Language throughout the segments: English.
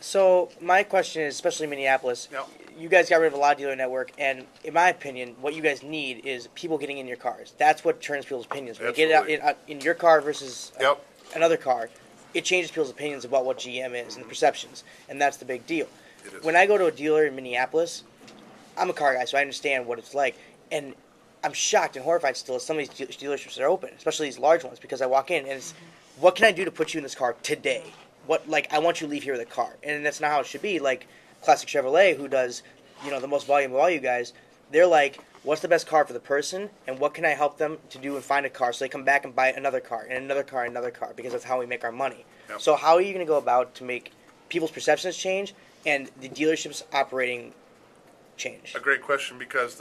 So my question is, especially in Minneapolis, Yep. you guys got rid of a lot of dealer network, and in my opinion, what you guys need is people getting in your cars. That's what turns people's opinions. When you get Absolutely. it out in your car versus Yep. another car, it changes people's opinions about what GM is and the perceptions, and that's the big deal. It is. When I go to a dealer in Minneapolis, I'm a car guy, so I understand what it's like, and I'm shocked and horrified still at some of these dealerships that are open, especially these large ones, because I walk in and it's, what can I do to put you in this car today? What, like, I want you to leave here with a car, and that's not how it should be. Like Classic Chevrolet, who does, the most volume of all you guys, they're like, what's the best car for the person, and what can I help them to do and find a car, so they come back and buy another car and another car and another car, because that's how we make our money. Yep. So how are you going to go about to make people's perceptions change and the dealership's operating change? A great question, because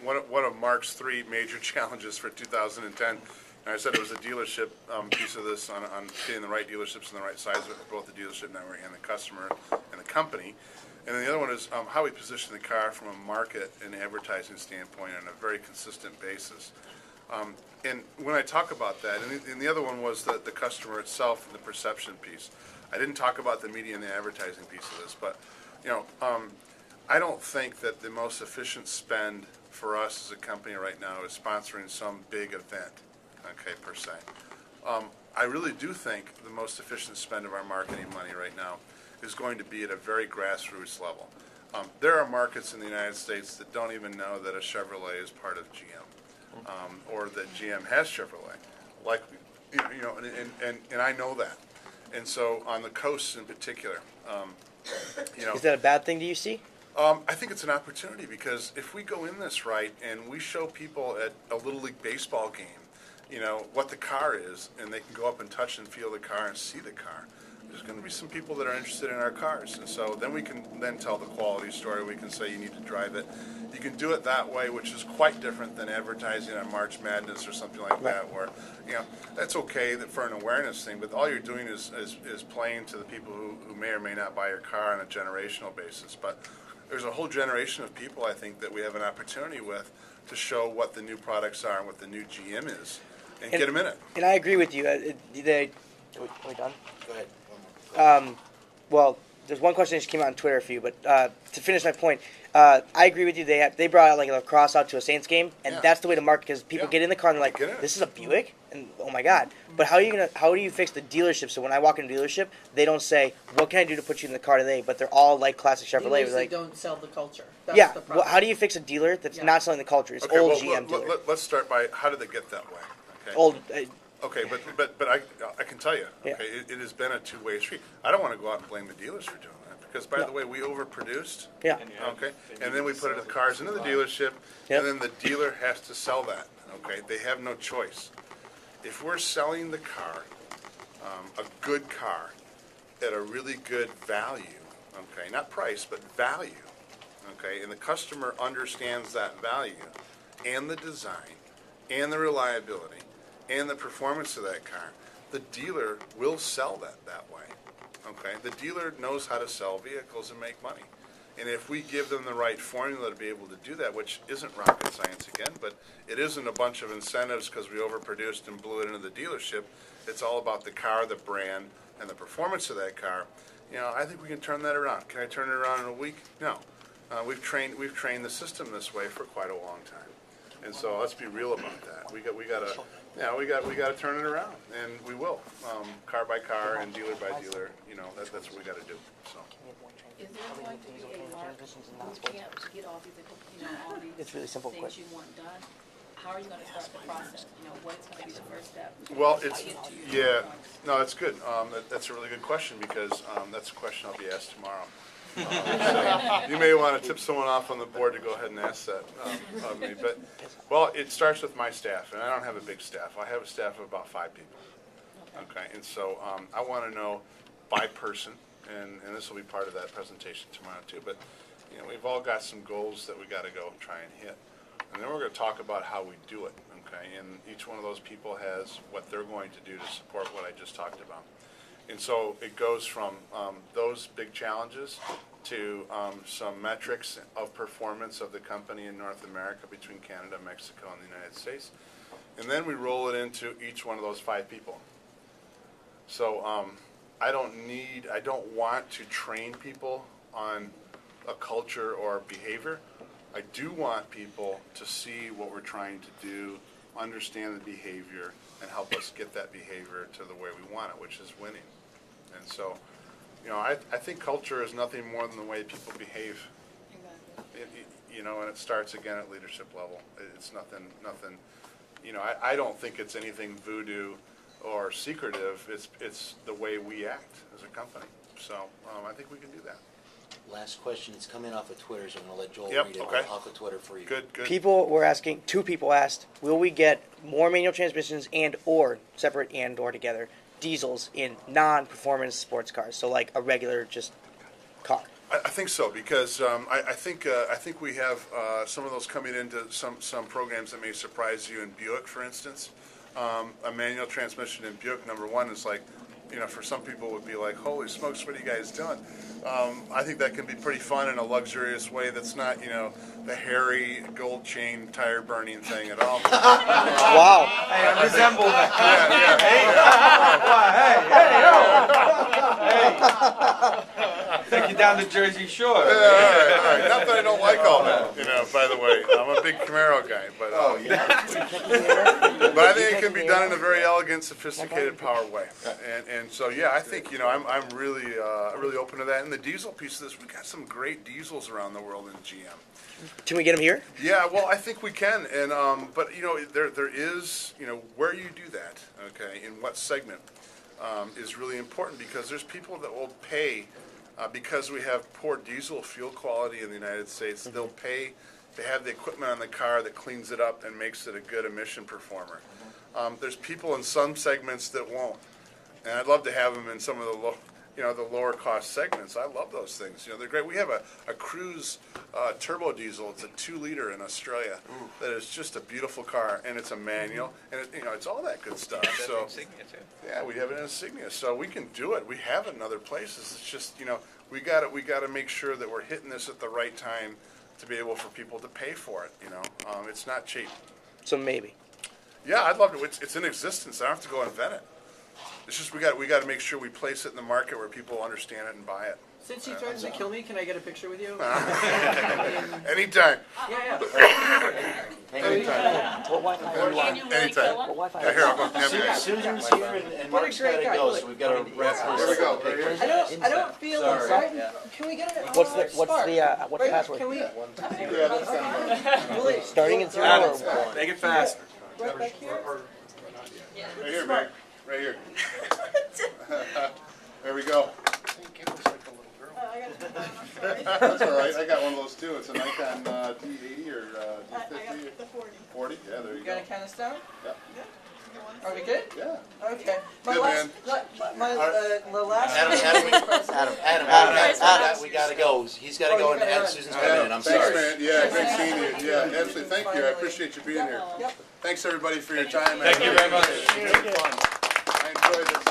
one of Mark's three major challenges for 2010, and I said it was a dealership piece of this on getting the right dealerships and the right size of both the dealership network and the customer and the company. And then the other one is how we position the car from a market and advertising standpoint on a very consistent basis. And when I talk about that, and the other one was the customer itself and the perception piece. I didn't talk about the media and the advertising piece of this, but I don't think that the most efficient spend for us as a company right now is sponsoring some big event, per se. I really do think the most efficient spend of our marketing money right now is going to be at a very grassroots level. There are markets in the United States that don't even know that a Chevrolet is part of GM, or that GM has Chevrolet. Like, and I know that. And so on the coast in particular, Is that a bad thing, do you see? I think it's an opportunity, because if we go in this right and we show people at a Little League baseball game, what the car is, and they can go up and touch and feel the car and see the car, there's going to be some people that are interested in our cars. And so then we can then tell the quality story. We can say you need to drive it. You can do it that way, which is quite different than advertising on March Madness or something like that, where, that's okay for an awareness thing, but all you're doing is playing to the people who may or may not buy your car on a generational basis. But there's a whole generation of people, I think, that we have an opportunity with to show what the new products are and what the new GM is, and get them in it. And I agree with you. Are we done? Go ahead. Well, there's one question that just came out on Twitter for you, but to finish my point, I agree with you. They brought out like a lacrosse out to a Saints game, and Yeah. that's the way to market, because people get in the car and they're Get in. like, "This is a Buick," and oh my god! But how do you fix the dealership? So when I walk into a dealership, they don't say, "What can I do to put you in the car today?" But they're all like Classic They Chevrolet. usually Like, don't sell the culture. That's yeah. the Well, problem. how do you fix a dealer that's Yeah. not selling the culture? It's Okay, old well, GM dealer. let's start by how did they get that way? Okay. Old. Okay, but I can tell you, Yeah. okay, it has been a two-way street. I don't want to go out and blame the dealers for doing that, because by No. the way, we overproduced. Yeah. Okay, and then we put the cars into the dealership, Yep. and then the dealer has to sell that. Okay, they have no choice. If we're selling the car, a good car, at a really good value, okay, not price, but value, okay, and the customer understands that value, and the design, and the reliability, and the performance of that car, the dealer will sell that way. Okay, the dealer knows how to sell vehicles and make money. And if we give them the right formula to be able to do that, which isn't rocket science again, but it isn't a bunch of incentives because we overproduced and blew it into the dealership. It's all about the car, the brand, and the performance of that car. I think we can turn that around. Can I turn it around in a week? No. We've trained the system this way for quite a long time. And so let's be real about that. We got to turn it around, and we will, car by car and dealer by dealer. That's what we got to do. So. Is there going to be a market boot camp to get all these, all these It's really simple things question. you want done? How are you going to start the process? What's going to be the first step? Well, to it's, get to your yeah, point? no, that's good. That's a really good question, because that's a question I'll be asked tomorrow. So you may want to tip someone off on the board to go ahead and ask that of me. But, well, it starts with my staff, and I don't have a big staff. I have a staff of about 5 people. Okay, and so I want to know by person, and this will be part of that presentation tomorrow too, but we've all got some goals that we got to go try and hit. And then we're going to talk about how we do it, okay? And each one of those people has what they're going to do to support what I just talked about. And so it goes from those big challenges to some metrics of performance of the company in North America between Canada, Mexico, and the United States. And then we roll it into each one of those 5 people. So I don't want to train people on a culture or behavior. I do want people to see what we're trying to do, understand the behavior, and help us get that behavior to the way we want it, which is winning. And so, I think culture is nothing more than the way people behave. And it starts again at leadership level. It's nothing. I don't think it's anything voodoo or secretive. It's the way we act as a company. So I think we can do that. Last question, it's coming off of Twitter, so I'm gonna let Joel Yep, read it okay. off of Twitter for you. Good. People were asking, 2 people asked, will we get more manual transmissions or separate or together, diesels in non-performance sports cars? So like a regular just car. I think so, because I think we have some of those coming into some programs that may surprise you. In Buick, for instance, a manual transmission in Buick, number one, is like, for some people would be like, holy smokes, what are you guys doing? I think that can be pretty fun in a luxurious way that's not, the hairy gold chain tire burning thing at all. Wow. Hey, I resemble that. Take you down to Jersey Shore. Yeah, all right. Not that I don't like all that, by the way. I'm a big Camaro guy, but but I think it can be done in a very elegant, sophisticated, power way. And so, yeah, I think, I'm really open to that. And the diesel piece of this, we've got some great diesels around the world in GM. Can we get them here? Yeah, well, I think we can, and but there is where you do that, okay, in what segment is really important, because there's people that will pay because we have poor diesel fuel quality in the United States. Mm-hmm. They'll pay to have the equipment on the car that cleans it up and makes it a good emission performer. Mm-hmm. There's people in some segments that won't, and I'd love to have them in some of the lower cost segments. I love those things. They're great. We have a Cruise turbo diesel. It's a 2-liter in Australia. Ooh. That is just a beautiful car, and it's a manual, and it's all that good stuff. So Insignia too. yeah, we have an Insignia, so we can do it. We have it in other places. It's just we got to make sure that we're hitting this at the right time to be able for people to pay for it. It's not cheap. So maybe. Yeah, I'd love to. It's in existence. I don't have to go invent it. It's just we got to make sure we place it in the market where people understand it and buy it. Since you threatened to kill me, can I get a picture with you? Anytime. Yeah. What Wi-Fi do you want? Can you really Anytime. kill What him? Wi-Fi? Yeah, here, I'll go. Yeah, Susan's here and What a Mark's great gotta guy. go, Look. so we've gotta wrap this Here we go. up. Right here. I don't feel Sorry. inside. Can we get it? What's the password? Can we? Yeah, that's fine. Really? Starting in 0 Adam, or make it fast. Right back here. Right here, Meg. Right here. There we go. That's all right. I got one of those too. It's a Nikon D80 or D50. The 40. 40? Yeah, there you You go. got to count us down? Yep. Are we good? Yeah. Okay. Good, the last. Adam, we gotta go. He's gotta go, and Adam, Susan's coming in. I'm Thanks, sorry. man. Yeah, great seeing you. Yeah, absolutely. Thank you. I appreciate you being here. Yep. Thanks, everybody, for your time. Thank you very much. It's been fun. I enjoyed this.